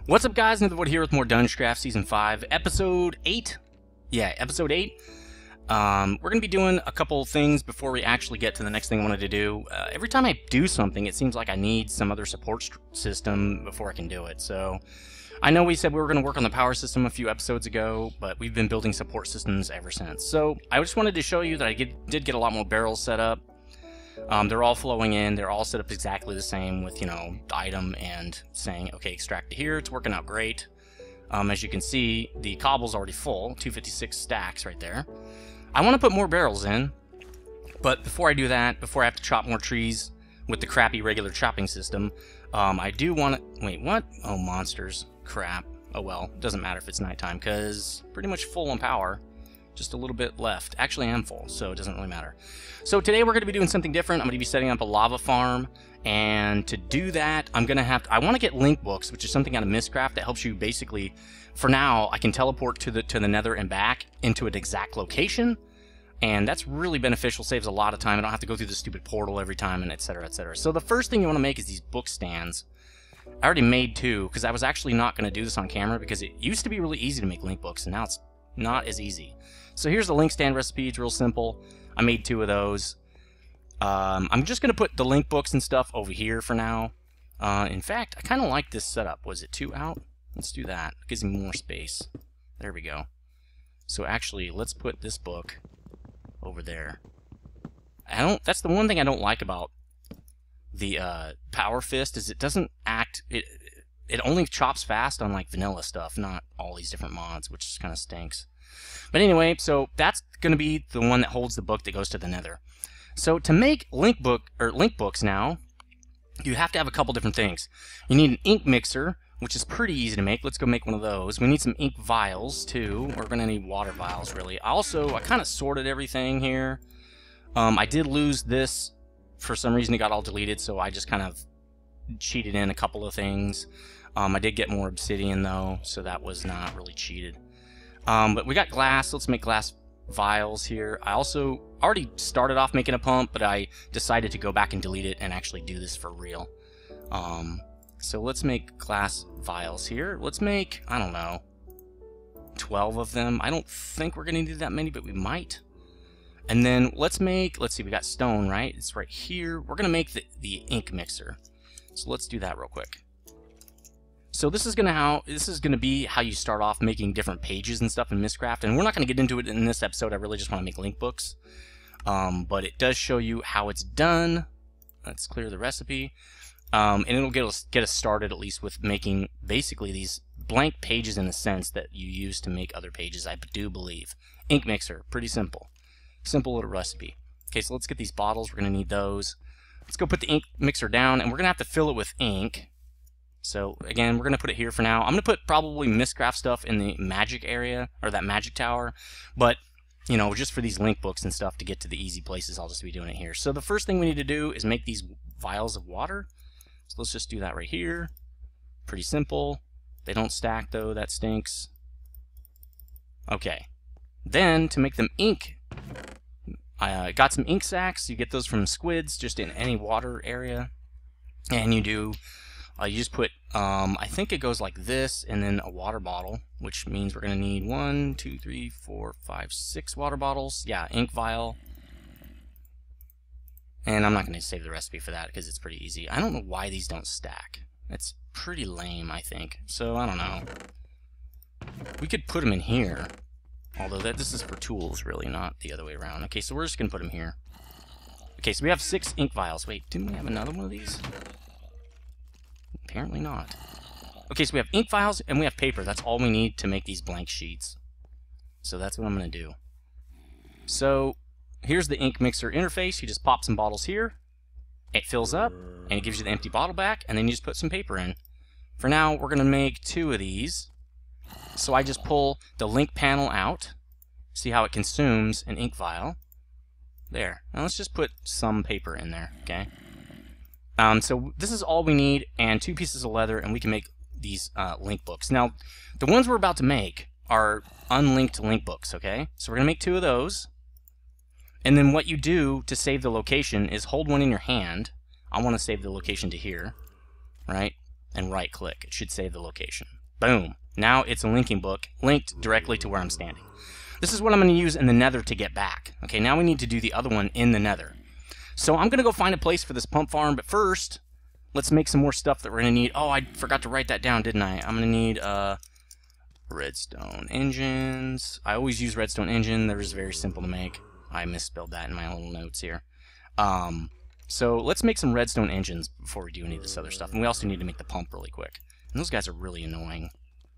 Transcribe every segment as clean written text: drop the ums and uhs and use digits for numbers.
What's up, guys? Nethervvoid here with more DungeCraft Season 5, Episode 8. Yeah, Episode 8. We're going to be doing a couple things before we actually get to the next thing I wanted to do. Every time I do something, it seems like I need some other support system before I can do it. So, I know we said we were going to work on the power system a few episodes ago, but we've been building support systems ever since. So, I just wanted to show you that I did get a lot more barrels set up. They're all flowing in, they're all set up exactly the same with, you know, the item and saying, okay, extract to here. It's working out great. As you can see, the cobble's already full, 256 stacks right there. I want to put more barrels in, but before I do that, before I have to chop more trees with the crappy regular chopping system, I do want to... Wait, what? Oh, monsters. Crap. Oh well, doesn't matter if it's nighttime, because pretty much full on power. Just a little bit left. Actually, I am full, so it doesn't really matter. So today we're going to be doing something different. I'm going to be setting up a lava farm, and to do that, I'm going to have to... I want to get link books, which is something out of Mystcraft that helps you basically... For now, I can teleport to the Nether and back into an exact location, and that's really beneficial. Saves a lot of time. I don't have to go through the stupid portal every time, and etc., etc. So the first thing you want to make is these book stands. I already made two, because I was actually not going to do this on camera, because it used to be really easy to make link books, and now it's not as easy. So here's the link stand recipe. It's real simple. I made two of those. I'm just going to put the link books and stuff over here for now. In fact, I kind of like this setup. Was it two out? Let's do that. It gives me more space. There we go. So actually, let's put this book over there. That's the one thing I don't like about the Power Fist, is it doesn't act... It only chops fast on like vanilla stuff, not all these different mods, which kind of stinks. But anyway, so that's going to be the one that holds the book that goes to the Nether. So to make link books now, you have to have a couple different things. You need an ink mixer, which is pretty easy to make. Let's go make one of those. We need some ink vials too. We're going to need water vials really. I kind of sorted everything here. I did lose this for some reason. It got all deleted, so I just kind of cheated in a couple of things. I did get more obsidian though, so that was not really cheated. But we got glass. Let's make glass vials here. I also already started off making a pump, but I decided to go back and delete it and actually do this for real. So let's make glass vials here. Let's make, I don't know, 12 of them. I don't think we're going to need that many, but we might. And then let's see, we got stone, right? It's right here. We're going to make the ink mixer. So let's do that real quick. So this is gonna be how you start off making different pages and stuff in Mystcraft, and we're not gonna get into it in this episode. I really just want to make link books, but it does show you how it's done. Let's clear the recipe, and it'll get us started at least with making basically these blank pages in a sense that you use to make other pages. I do believe ink mixer, pretty simple little recipe. Okay, so let's get these bottles. We're gonna need those. Let's go put the ink mixer down, and we're gonna have to fill it with ink. So again, we're going to put it here for now. I'm going to put probably Mystcraft stuff in the magic area, or that magic tower. But, you know, just for these link books and stuff to get to the easy places, I'll just be doing it here. So the first thing we need to do is make these vials of water. So let's just do that right here. Pretty simple. They don't stack though, that stinks. Okay. Then, to make them ink, I got some ink sacks. You get those from squids, just in any water area. And you just put, I think it goes like this, and then a water bottle, which means we're going to need 1, 2, 3, 4, 5, 6 water bottles. Yeah, ink vial. And I'm not going to save the recipe for that because it's pretty easy. I don't know why these don't stack. It's pretty lame, I think. So, I don't know. We could put them in here. Although this is for tools, really, not the other way around. Okay, so we're just going to put them here. Okay, so we have 6 ink vials. Wait, didn't we have another one of these? Apparently not. Okay, so we have ink vials and we have paper. That's all we need to make these blank sheets. So that's what I'm going to do. So here's the ink mixer interface. You just pop some bottles here. It fills up and it gives you the empty bottle back, and then you just put some paper in. For now, we're going to make 2 of these. So I just pull the link panel out. See how it consumes an ink vial. There. Now let's just put some paper in there, okay? So this is all we need, and 2 pieces of leather, and we can make these link books. Now, the ones we're about to make are unlinked link books, okay? So we're going to make 2 of those, and then what you do to save the location is hold one in your hand. I want to save the location to here, right? And right-click. It should save the location. Boom. Now it's a linking book linked directly to where I'm standing. This is what I'm going to use in the nether to get back. Okay, now we need to do the other one in the nether. So I'm going to go find a place for this pump farm, but first, let's make some more stuff that we're going to need. Oh, I forgot to write that down, didn't I? I'm going to need redstone engines. I always use redstone engine. They're just very simple to make. I misspelled that in my little notes here. So let's make some redstone engines before we do any of this other stuff. And we also need to make the pump really quick. And those guys are really annoying.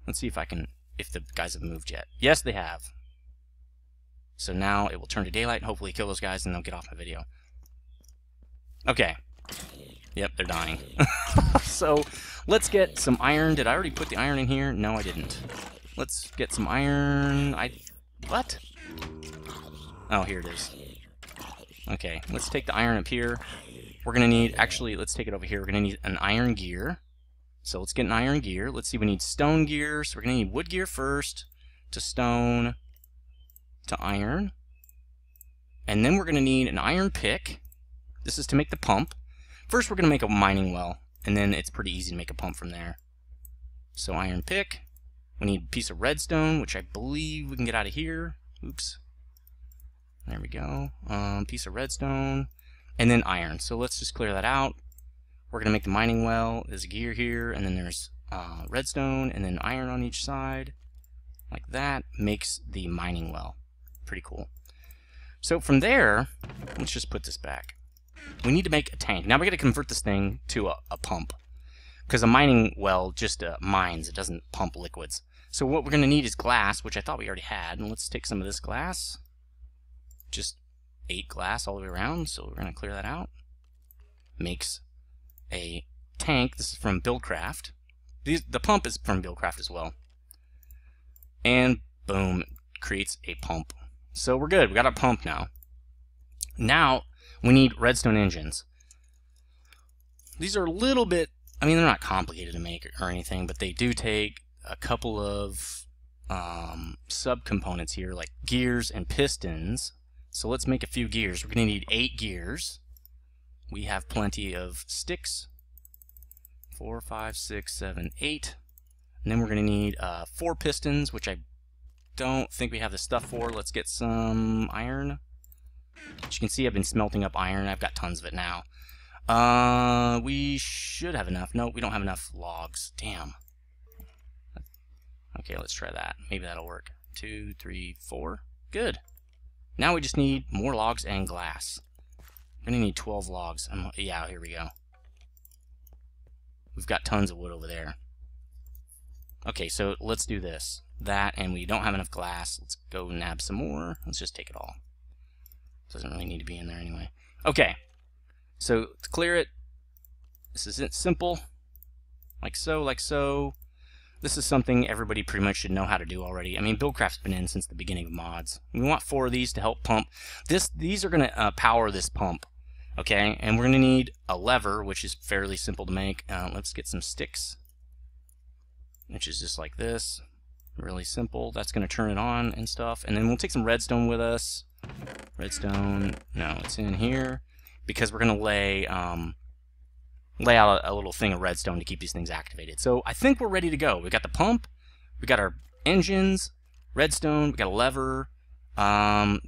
Let's see if the guys have moved yet. Yes, they have. So now it will turn to daylight and hopefully kill those guys and they'll get off my video. Okay. Yep, they're dying. So let's get some iron. Did I already put the iron in here? No, I didn't. Let's get some iron. What? Oh, here it is. Okay, let's take the iron up here. We're going to need, actually, let's take it over here. We're going to need an iron gear. So let's get an iron gear. Let's see, we need stone gear. So we're going to need wood gear first, to stone, to iron. And then we're going to need an iron pick. This is to make the pump. First, we're going to make a mining well, and then it's pretty easy to make a pump from there. So iron pick. We need a piece of redstone, which I believe we can get out of here. Oops. There we go. Piece of redstone. And then iron. So let's just clear that out. We're going to make the mining well. There's a gear here, and then there's redstone, and then iron on each side. Like that makes the mining well. Pretty cool. So from there, let's just put this back. We need to make a tank. Now we got to convert this thing to a pump. Because a mining well just mines. It doesn't pump liquids. So what we're going to need is glass, which I thought we already had. And let's take some of this glass. Just 8 glass all the way around. So we're going to clear that out. Makes a tank. This is from BuildCraft. The pump is from BuildCraft as well. And boom, creates a pump. So we're good. We got our pump now. Now we need redstone engines. These are a little bit, I mean, they're not complicated to make or anything, but they do take a couple of subcomponents here, like gears and pistons. So let's make a few gears. We're going to need 8 gears. We have plenty of sticks. 4, 5, 6, 7, 8. And then we're going to need 4 pistons, which I don't think we have the stuff for. Let's get some iron. As you can see, I've been smelting up iron. I've got tons of it now. We should have enough. No, we don't have enough logs. Damn. Okay, let's try that. Maybe that'll work. 2, 3, 4. Good. Now we just need more logs and glass. We're going to need 12 logs. Yeah, here we go. We've got tons of wood over there. Okay, so let's do this. That, and we don't have enough glass. Let's go nab some more. Let's just take it all. Doesn't really need to be in there anyway. Okay, so to clear it, this is it, simple. Like so, like so. This is something everybody pretty much should know how to do already. I mean, BuildCraft's been in since the beginning of mods. We want 4 of these to help pump. These are going to power this pump. Okay, and we're going to need a lever, which is fairly simple to make. Let's get some sticks, which is just like this. Really simple. That's going to turn it on and stuff. And then we'll take some redstone with us. Redstone, no, it's in here. Because we're going to lay out a little thing of redstone to keep these things activated. So I think we're ready to go. We got the pump, we got our engines, redstone, we got a lever,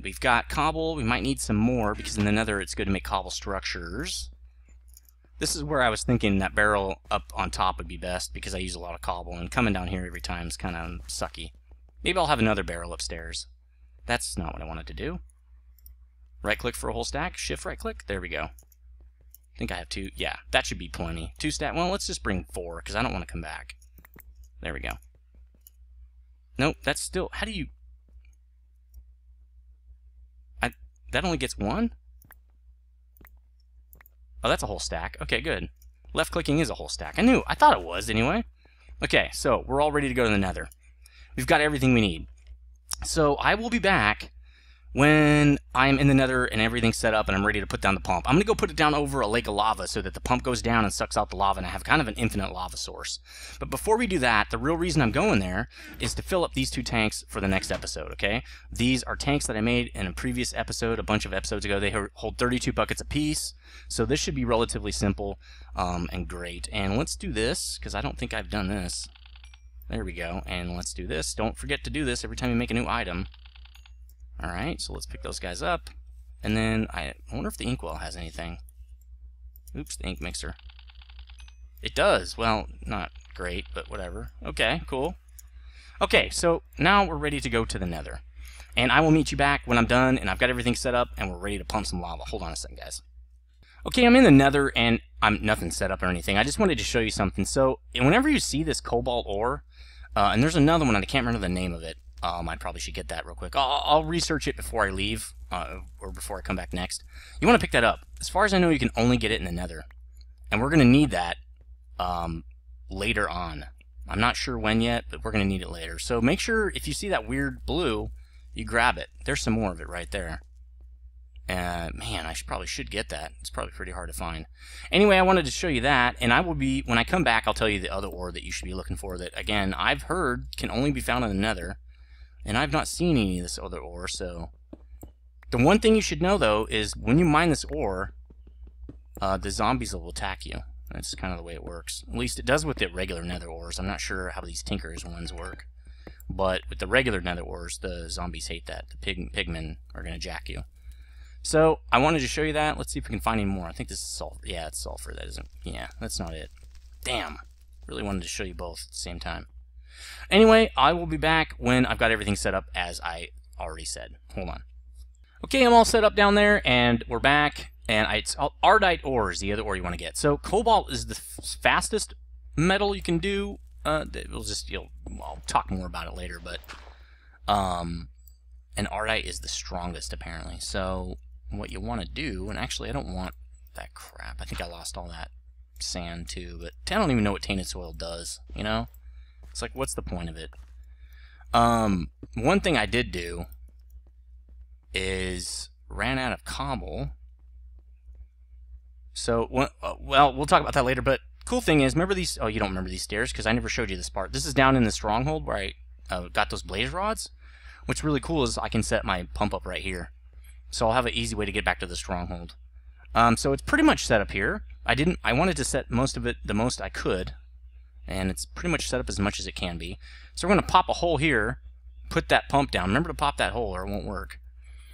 we've got cobble. We might need some more because in the nether it's good to make cobble structures. This is where I was thinking that barrel up on top would be best because I use a lot of cobble, and coming down here every time is kind of sucky. Maybe I'll have another barrel upstairs. That's not what I wanted to do. Right click for a whole stack, shift right click, there we go. I think I have 2, yeah, that should be plenty. 2 stack, well, let's just bring 4 because I don't want to come back. There we go. Nope, that's still, how do you, that only gets 1? Oh, that's a whole stack. Okay, good. Left clicking is a whole stack. I thought it was anyway. Okay, so we're all ready to go to the nether. We've got everything we need. So I will be back when I'm in the nether and everything's set up and I'm ready to put down the pump. I'm going to go put it down over a lake of lava so that the pump goes down and sucks out the lava and I have kind of an infinite lava source. But before we do that, the real reason I'm going there is to fill up these 2 tanks for the next episode, okay? These are tanks that I made in a previous episode, a bunch of episodes ago. They hold 32 buckets apiece, so this should be relatively simple and great. And let's do this, because I don't think I've done this. There we go. And let's do this. Don't forget to do this every time you make a new item. Alright, so let's pick those guys up. And then I wonder if the inkwell has anything. Oops, the ink mixer. It does. Well, not great, but whatever. Okay, cool. Okay, so now we're ready to go to the Nether. And I will meet you back when I'm done and I've got everything set up and we're ready to pump some lava. Hold on a second, guys. Okay, I'm in the Nether and I'm nothing set up or anything. I just wanted to show you something. So, whenever you see this cobalt ore, and there's another one and I can't remember the name of it. I probably should get that real quick. I'll research it before I leave, or before I come back next. You want to pick that up. As far as I know, you can only get it in the Nether. And we're going to need that later on. I'm not sure when yet, but we're going to need it later. So make sure, if you see that weird blue, you grab it. There's some more of it right there. Man, I probably should get that. It's probably pretty hard to find. Anyway, I wanted to show you that, and I will be, when I come back, I'll tell you the other ore that you should be looking for that, again, I've heard can only be found in the Nether. And I've not seen any of this other ore, so... The one thing you should know, though, is when you mine this ore, the zombies will attack you. That's kind of the way it works. At least it does with the regular Nether ores. I'm not sure how these Tinkers ones work. But with the regular Nether ores, the zombies hate that. The pigmen are going to jack you. So, I wanted to show you that. Let's see if we can find any more. I think this is sulfur. Yeah, it's sulfur. That isn't... Yeah, that's not it. Damn. Really wanted to show you both at the same time. Anyway, I will be back when I've got everything set up as I already said. Hold on. Okay, I'm all set up down there, and we're back. And it's Ardite ore is the other ore you want to get. So cobalt is the fastest metal you can do. We'll just, I'll talk more about it later, but and Ardite is the strongest apparently. So what you want to do, and actually I don't want that crap. I think I lost all that sand too, but I don't even know what tainted soil does, you know? It's like, what's the point of it? One thing I did do is ran out of cobble. So, well, we'll talk about that later, but cool thing is, remember these... Oh, you don't remember these stairs, because I never showed you this part. This is down in the stronghold where I got those blaze rods. What's really cool is I can set my pump up right here. So I'll have an easy way to get back to the stronghold. So it's pretty much set up here. I wanted to set most of it the most I could, and it's pretty much set up as much as it can be. So we're going to pop a hole here, put that pump down. Remember to pop that hole or it won't work.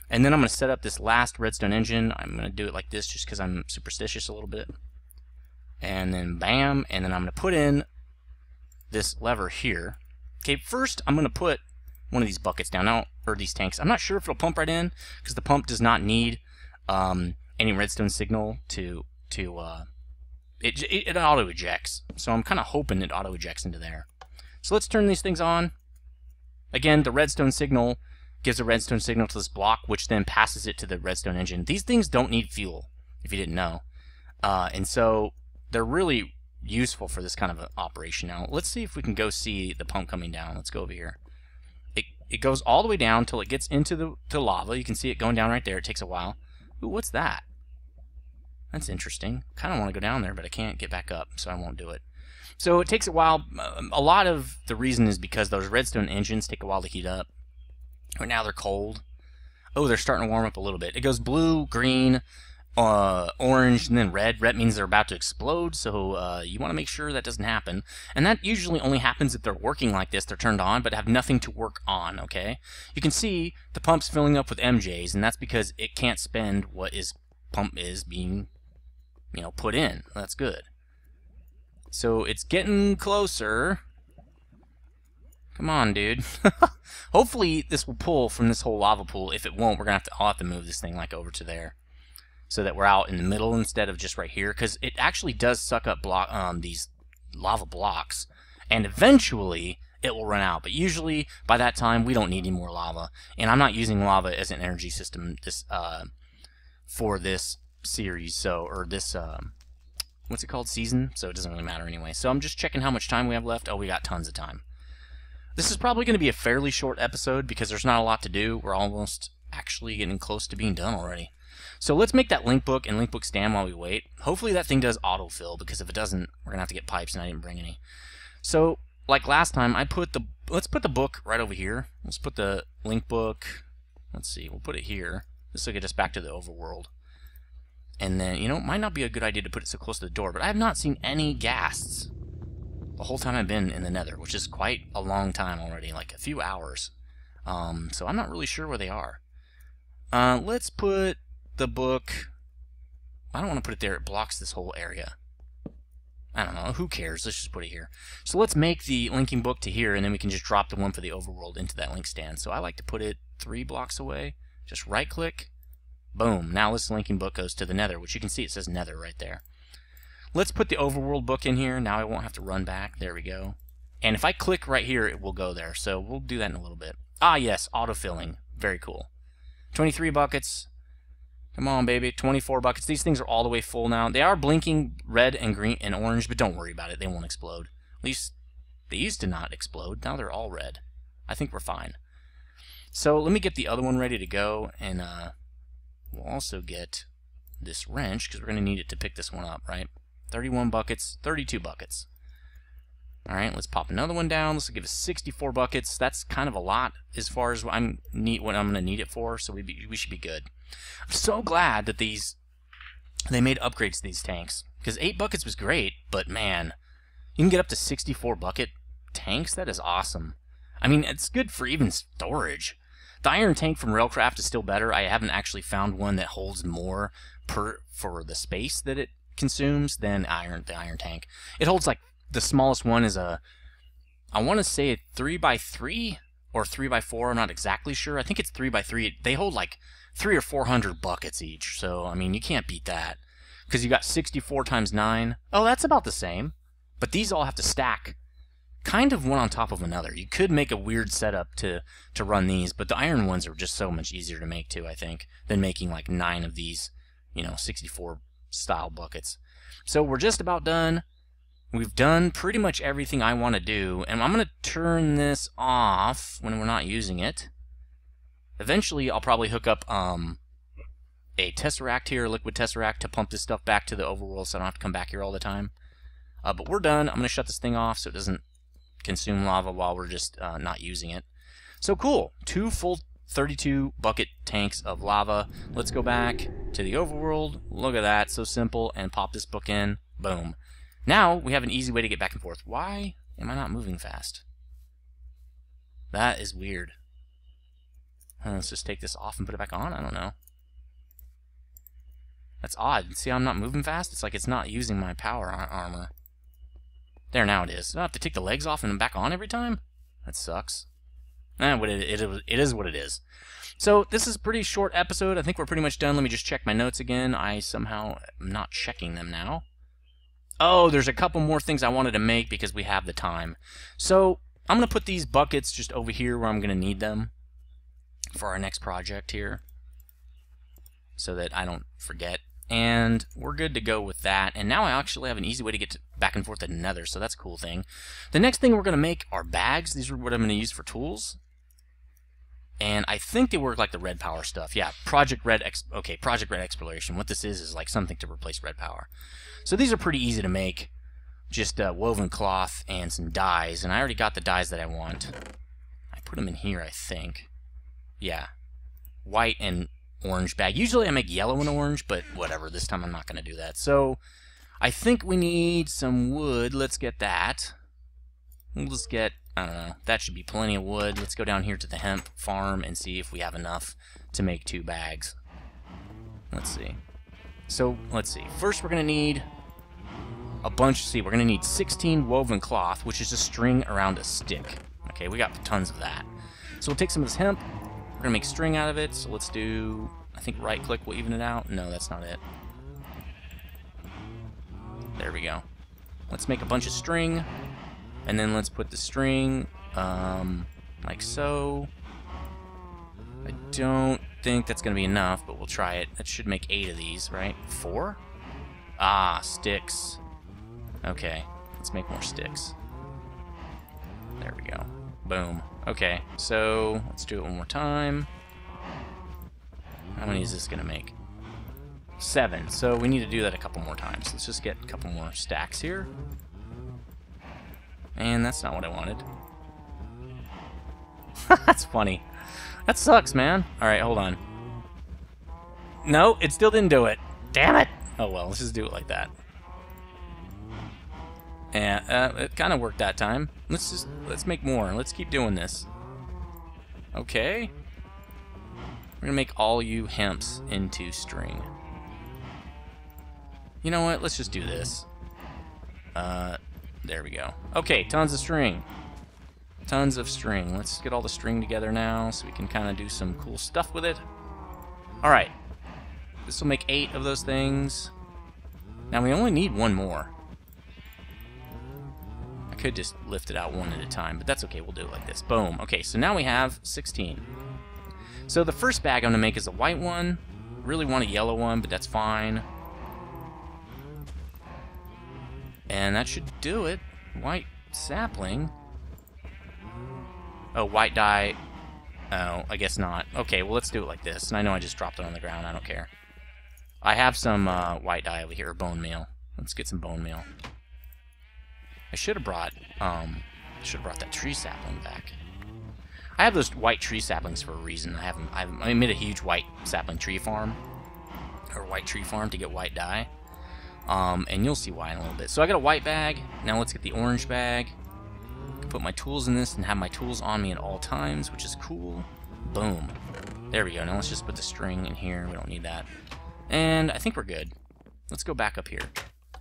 And then I'm going to set up this last redstone engine. I'm going to do it like this just because I'm superstitious a little bit. And then bam, and then I'm going to put in this lever here. Okay, first I'm going to put one of these buckets down now, or these tanks. I'm not sure if it'll pump right in because the pump does not need any redstone signal to it auto ejects. So I'm kind of hoping it auto ejects into there. So let's turn these things on. Again, the redstone signal gives a redstone signal to this block, which then passes it to the redstone engine. These things don't need fuel, if you didn't know. And so they're really useful for this kind of operation. Now, let's see if we can go see the pump coming down. Let's go over here. It goes all the way down until it gets into the lava. You can see it going down right there. It takes a while. Ooh, what's that? That's interesting. Kind of want to go down there, but I can't get back up, so I won't do it. So it takes a while. A lot of the reason is because those redstone engines take a while to heat up. Right now they're cold. Oh, they're starting to warm up a little bit. It goes blue, green, orange, and then red. Red means they're about to explode, so you want to make sure that doesn't happen. And that usually only happens if they're working like this. They're turned on, but have nothing to work on, okay? You can see the pump's filling up with MJs, and that's because it can't spend what pump is being, put in. That's good. So it's getting closer. Come on, dude. Hopefully this will pull from this whole lava pool. If it won't, I'll have to move this thing like over to there, so that we're out in the middle instead of just right here, because it actually does suck up these lava blocks, and eventually it will run out. But usually by that time we don't need any more lava, and I'm not using lava as an energy system for this series, or this what's it called, season, so it doesn't really matter anyway. So I'm just checking how much time we have left. Oh, we got tons of time. This is probably going to be a fairly short episode because there's not a lot to do. We're almost actually getting close to being done already. So let's make that link book and link book stand while we wait. Hopefully that thing does autofill, because if it doesn't, we're going to have to get pipes, and I didn't bring any. So, like last time, let's put the book right over here. Let's put the link book, let's see, we'll put it here. This will get us back to the overworld. And then, it might not be a good idea to put it so close to the door, but I have not seen any ghasts. the whole time I've been in the Nether, which is quite a long time already, like a few hours. So I'm not really sure where they are. Let's put the book... I don't want to put it there. It blocks this whole area. I don't know. Who cares? Let's just put it here. So let's make the linking book to here, and then we can just drop the one for the overworld into that link stand. So I like to put it 3 blocks away. Just right-click. Boom. Now this linking book goes to the Nether, which you can see it says Nether right there. Let's put the overworld book in here. Now I won't have to run back. There we go. And if I click right here, it will go there. So we'll do that in a little bit. Ah, yes. Autofilling. Very cool. 23 buckets. Come on, baby. 24 buckets. These things are all the way full now. They are blinking red and green and orange, but don't worry about it. They won't explode. At least they used to not explode. Now they're all red. I think we're fine. So let me get the other one ready to go, and we'll also get this wrench, because we're going to need it to pick this one up, right? 31 buckets, 32 buckets. Alright, let's pop another one down. This will give us 64 buckets. That's kind of a lot as far as what I'm going to need it for, so we should be good. I'm so glad that they made upgrades to these tanks, because 8 buckets was great, but man, you can get up to 64 bucket tanks. That is awesome. I mean, it's good for even storage. The iron tank from Railcraft is still better. I haven't actually found one that holds more for the space that it consumes than the iron tank. It holds, like, the smallest one is I want to say a 3x3 or 3x4. I'm not exactly sure. I think it's 3x3. They hold like 300 or 400 buckets each. So, I mean, you can't beat that. Because you got 64 times 9. Oh, that's about the same. But these all have to stack kind of one on top of another. You could make a weird setup to run these, but the iron ones are just so much easier to make too, I think, than making like 9 of these, 64 style buckets. So we're just about done. We've done pretty much everything I want to do, and I'm going to turn this off when we're not using it. Eventually, I'll probably hook up a Tesseract here, a liquid Tesseract, to pump this stuff back to the overworld so I don't have to come back here all the time. But we're done. I'm going to shut this thing off so it doesn't consume lava while we're just not using it. So cool. 2 full 32 bucket tanks of lava. Let's go back to the overworld. Look at that. So simple. And pop this book in. Boom. Now we have an easy way to get back and forth. Why am I not moving fast? That is weird. Let's just take this off and put it back on. I don't know. That's odd. See how I'm not moving fast? It's like it's not using my power armor. There, now it is. Do I have to take the legs off and then back on every time? That sucks. It is what it is. So this is a pretty short episode. I think we're pretty much done. Let me just check my notes again. I somehow am not checking them now. Oh, there's a couple more things I wanted to make because we have the time. So I'm going to put these buckets just over here where I'm going to need them for our next project here so that I don't forget. And we're good to go with that. And now I actually have an easy way to get back and forth to the Nether, so that's a cool thing. The next thing we're going to make are bags. These are what I'm going to use for tools. And I think they work like the red power stuff. Yeah, Project Red Exploration. What this is like something to replace red power. So these are pretty easy to make. Just woven cloth and some dyes. And I already got the dyes that I want. I put them in here, I think. Yeah. White and orange bag. Usually I make yellow and orange, but whatever. This time I'm not going to do that. So I think we need some wood. Let's get that. We'll just get, I don't know, that should be plenty of wood. Let's go down here to the hemp farm and see if we have enough to make 2 bags. Let's see. So, let's see. First we're going to need a bunch, we're going to need 16 woven cloth, which is a string around a stick. Okay, we got tons of that. So we'll take some of this hemp. We're going to make string out of it. So let's do, I think right click will even it out. No, that's not it. There we go. Let's make a bunch of string. And then let's put the string, like so. I don't think that's going to be enough, but we'll try it. That should make 8 of these, right? 4? Ah, sticks. Okay, let's make more sticks. There we go. Boom. Okay, so let's do it one more time. How many is this going to make? 7. So we need to do that a couple more times. Let's just get a couple more stacks here. And that's not what I wanted. That's funny. That sucks, man. Alright, hold on. No, it still didn't do it. Damn it! Oh well, let's just do it like that. And it kind of worked that time. Let's make more. Let's keep doing this. Okay. We're gonna make all you hemps into string. You know what? Let's just do this. There we go. Okay, tons of string. Tons of string. Let's get all the string together now so we can kind of do some cool stuff with it. Alright. This will make 8 of those things. Now we only need one more. I could just lift it out one at a time, but that's okay. We'll do it like this. Boom. Okay, so now we have 16. So the first bag I'm going to make is a white one. Really want a yellow one, but that's fine. And that should do it. White sapling. Oh, white dye. Oh, I guess not. Okay, well, let's do it like this. And I know I just dropped it on the ground. I don't care. I have some white dye over here, bone meal. Let's get some bone meal. I should have brought that tree sapling back. I have those white tree saplings for a reason. I made a huge white sapling tree farm, or white tree farm to get white dye. And you'll see why in a little bit. So I got a white bag. Now let's get the orange bag. I can put my tools in this and have my tools on me at all times, which is cool. Boom. There we go. Now let's just put the string in here. We don't need that. And I think we're good. Let's go back up here.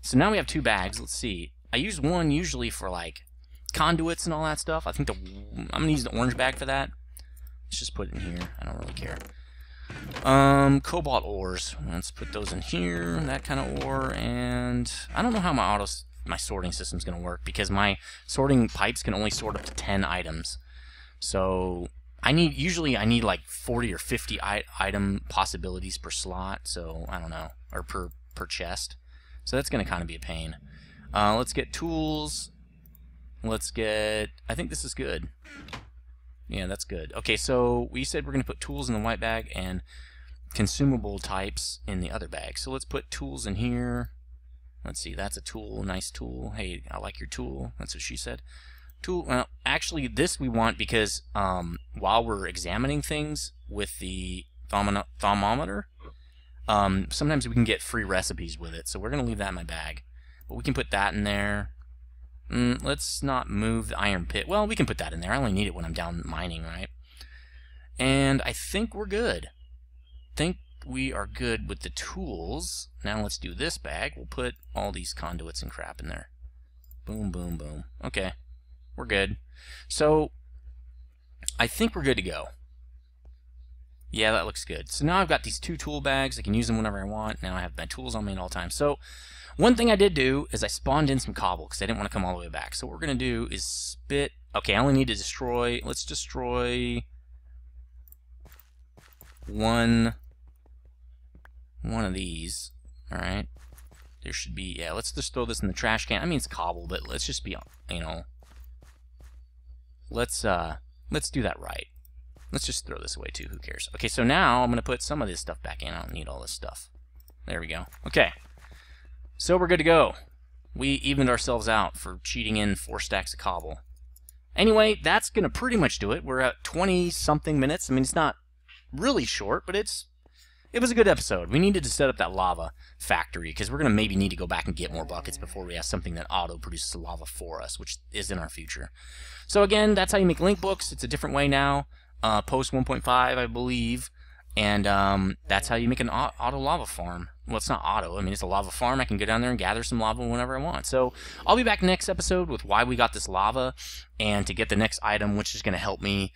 So now we have 2 bags. Let's see. I use one usually for like conduits and all that stuff. I think I'm gonna use the orange bag for that. Let's just put it in here. I don't really care. Cobalt ores. Let's put those in here, that kind of ore, and I don't know how my sorting system's gonna work because my sorting pipes can only sort up to 10 items. So I need like 40 or 50 item possibilities per slot. So I don't know, or per chest. So that's gonna kind of be a pain. Let's get tools. Let's get. I think this is good. Yeah, that's good. Okay, so we said we're going to put tools in the white bag and consumable types in the other bag. So let's put tools in here. Let's see, that's a tool, nice tool. Hey, I like your tool. That's what she said. Tool. Well, actually, this we want because while we're examining things with the thermometer, sometimes we can get free recipes with it. So we're going to leave that in my bag. But we can put that in there. Let's not move the iron pit. Well, we can put that in there. I only need it when I'm down mining, right? And I think we're good. Think we are good with the tools. Now let's do this bag. We'll put all these conduits and crap in there. Boom, boom, boom. Okay. We're good. So, I think we're good to go. Yeah, that looks good. So now I've got these 2 tool bags. I can use them whenever I want. Now I have my tools on me at all times. So, one thing I did do is I spawned in some cobble because I didn't want to come all the way back. So what we're going to do is spit. Okay, I only need to destroy. Let's destroy one of these. All right. There should be. Yeah, let's just throw this in the trash can. I mean, it's cobble, but let's just be, you know. Let's do that right. Let's just throw this away too. Who cares? Okay, so now I'm going to put some of this stuff back in. I don't need all this stuff. There we go. Okay. So we're good to go. We evened ourselves out for cheating in 4 stacks of cobble. Anyway, that's going to pretty much do it. We're at 20-something minutes. I mean, it's not really short, but it was a good episode. We needed to set up that lava factory because we're going to maybe need to go back and get more buckets before we have something that auto-produces lava for us, which is in our future. So again, that's how you make link books. It's a different way now. Post 1.5, I believe. And that's how you make an auto lava farm. Well, it's not auto. I mean, it's a lava farm. I can go down there and gather some lava whenever I want. So I'll be back next episode with why we got this lava and to get the next item, which is going to help me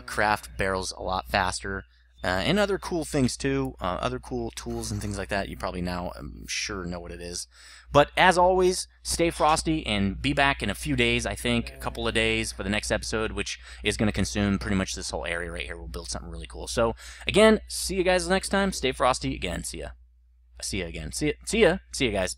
craft barrels a lot faster. And other cool things too, other cool tools and things like that. You probably now, I'm sure, know what it is. But as always, stay frosty and be back in a few days, I think, a couple of days for the next episode, which is going to consume pretty much this whole area right here. We'll build something really cool. So, again, see you guys next time. Stay frosty. Again, see ya. See ya again. See ya. See ya. See ya, guys.